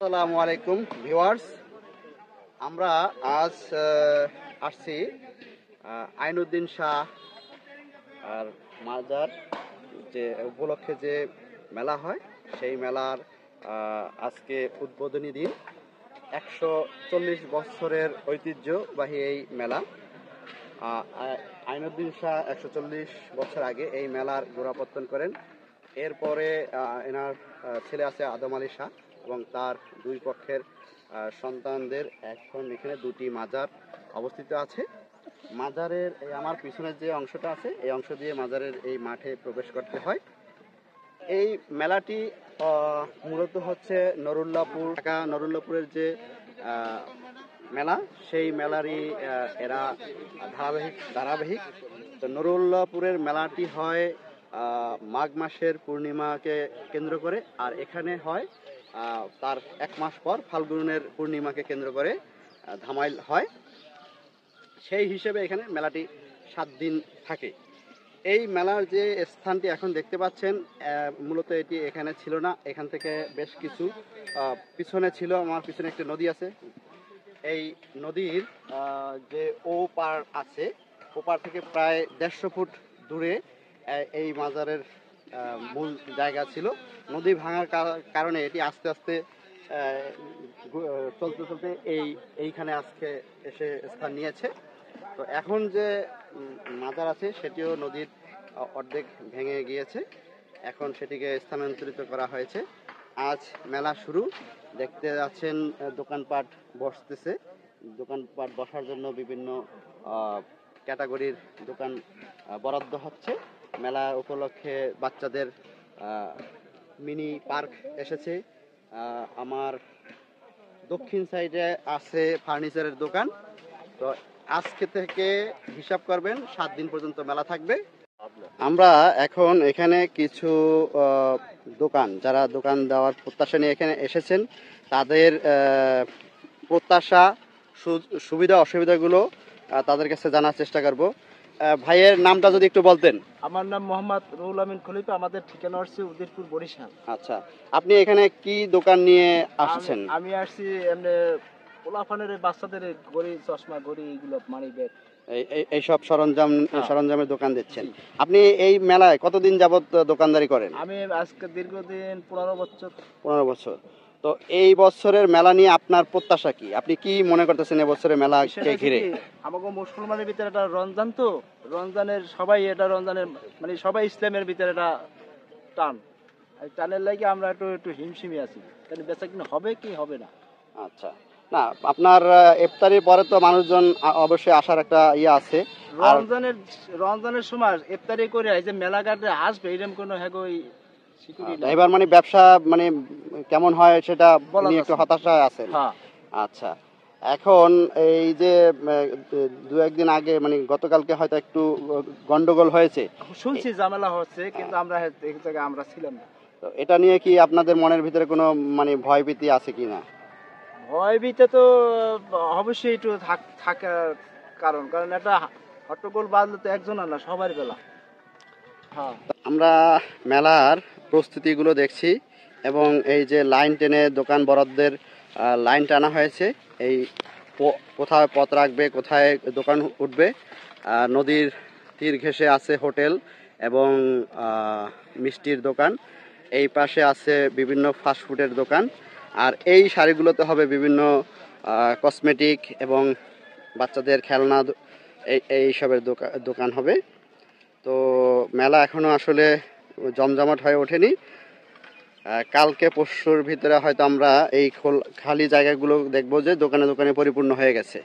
আসসালামু আলাইকুম ভিউয়ার্স, আমরা আজ আসছি আইনুদ্দিন শাহ আর মাজার যে উপলক্ষে যে মেলা হয় সেই মেলার আজকে উদ্বোধনী দিন। 140 বছরের ঐতিহ্যবাহী এই মেলা। আইনুদ্দিন শাহ 140 বছর আগে এই মেলার গোড়াপত্তন করেন। এরপরে এনার ছেলে আছে আদম আলী শাহ এবং তার দুই পক্ষের সন্তানদের এখন এখানে দুটি মাজার অবস্থিত আছে। মাজারের আমার পিছনের যে অংশটা আছে এই অংশ দিয়ে মাজারের এই মাঠে প্রবেশ করতে হয়। এই মেলাটি মূলত হচ্ছে নরুল্লাপুরের যে মেলা, সেই মেলারই এরা ধারাবাহিক। তো নরুল্লাপুরের মেলাটি হয় মাঘ মাসের পূর্ণিমাকে কেন্দ্র করে, আর এখানে হয় তার 1 মাস পর ফাল্গুনের পূর্ণিমাকে কেন্দ্র করে ধামাইল হয়। সেই হিসেবে এখানে মেলাটি 7 দিন থাকে। এই মেলার যে স্থানটি এখন দেখতে পাচ্ছেন, মূলত এটি এখানে ছিল না। এখান থেকে বেশ কিছু পিছনে ছিল, আমার পিছনে একটি নদী আছে। এই নদীর যে ওপার আছে, ওপার থেকে প্রায় 150 ফুট দূরে এই মাজারের মূল জায়গা ছিল। নদী ভাঙার কারণে এটি আস্তে আস্তে চলতে এইখানে আজকে এসে স্থান নিয়েছে। তো এখন যে মাজার আছে সেটিও নদীর অর্ধেক ভেঙে গিয়েছে, এখন সেটিকে স্থানান্তরিত করা হয়েছে। আজ মেলা শুরু, দেখতে যাচ্ছেন দোকানপাট বসতেছে। দোকানপাট বসার জন্য বিভিন্ন ক্যাটাগরির দোকান বরাদ্দ হচ্ছে। মেলা উপলক্ষে বাচ্চাদের মিনি পার্ক এসেছে। আমার দক্ষিণ সাইডে আছে ফার্নিচারের দোকান। তো আজকে থেকে হিসাব করবেন 7 দিন পর্যন্ত মেলা থাকবে। আমরা এখন এখানে কিছু যারা দোকান দেওয়ার প্রত্যাশা নিয়ে এখানে এসেছেন, তাদের প্রত্যাশা সুবিধা অসুবিধাগুলো তাদের কাছে জানার চেষ্টা করব। ভাইয়ের নামটা যদি একটু বলতেন। আমার নাম মোহাম্মদ রুহুল আমিন খলিফা, আমাদের ঠিকানা হচ্ছে উদয়পুর, বরিশাল। আচ্ছা, আপনি এখানে কি দোকান নিয়ে আসছেন? আমি আসছি এমনি পোলাপানের বাচ্চাদের ঘড়ি, চশমা, ঘড়ি, এগুলো মানি ব্যাগ, এইসব সরঞ্জামের দোকান দিচ্ছেন। আপনি এই মেলায় কতদিন যাবত দোকানদারি করেন? আমি আজকে দীর্ঘদিন 15 বছর। 15 বছর। তো এই বছরের মেলা নিয়ে আপনার প্রত্যাশা কি? আপনি কি মনে করতেছেন এবছরের মেলাকে ঘিরে? আমাকে মুসলমানের ভিতরে একটা রমজান, তো রমজানের মানে সবাই ইসলামের ভিতরে একটা টান, টানের লাগে আমরা একটু হিমশিমে আছি। তাহলে বেচা কিনা হবে কি হবে না। আচ্ছা, না আপনার ইফতারির পরে তো মানুষজন অবশ্যই আসার একটা আছে। রমজানের সময় ইফতারি করে এই যে মেলা ঘাটে আসবে এরকম কোনো এবার মানে ব্যবসা মানে কেমন হয় সেটা নিয়ে একটু হতাশায় আছে। আচ্ছা, এখন এই যে 2-1 দিন আগে মানে গতকালকে হয়তো একটু গন্ডগোল হয়েছে, শুনছি ঝামেলা হচ্ছে, কিন্তু আমরা এই জায়গায় আমরা ছিলাম না। তো এটা নিয়ে কি আপনাদের মনের ভিতরে কোনো মানে ভয়ভীতি আছে কিনা? ভয়ভীতি তো অবশ্যই একটু থাকার কারণ একটা হট্টগোল বাজলে তো একজন না, সবার বেলা। আমরা মেলার প্রস্তুতিগুলো দেখছি এবং এই যে লাইন টেনে দোকান বরাদ্দের লাইন টানা হয়েছে। এই কোথায় পথ রাখবে, কোথায় দোকান উঠবে। নদীর তীর ঘেঁষে আছে হোটেল এবং মিষ্টির দোকান। এই পাশে আছে বিভিন্ন ফাস্টফুডের দোকান, আর এই সারিগুলোতে হবে বিভিন্ন কসমেটিক এবং বাচ্চাদের খেলনা, এইসবের দোকান হবে। তো মেলা এখনো আসলে জমজমাট হয়ে ওঠেনি। কালকে পরশুর ভিতরে হয়তো আমরা এই খালি জায়গাগুলো দেখবো যে দোকানে দোকানে পরিপূর্ণ হয়ে গেছে।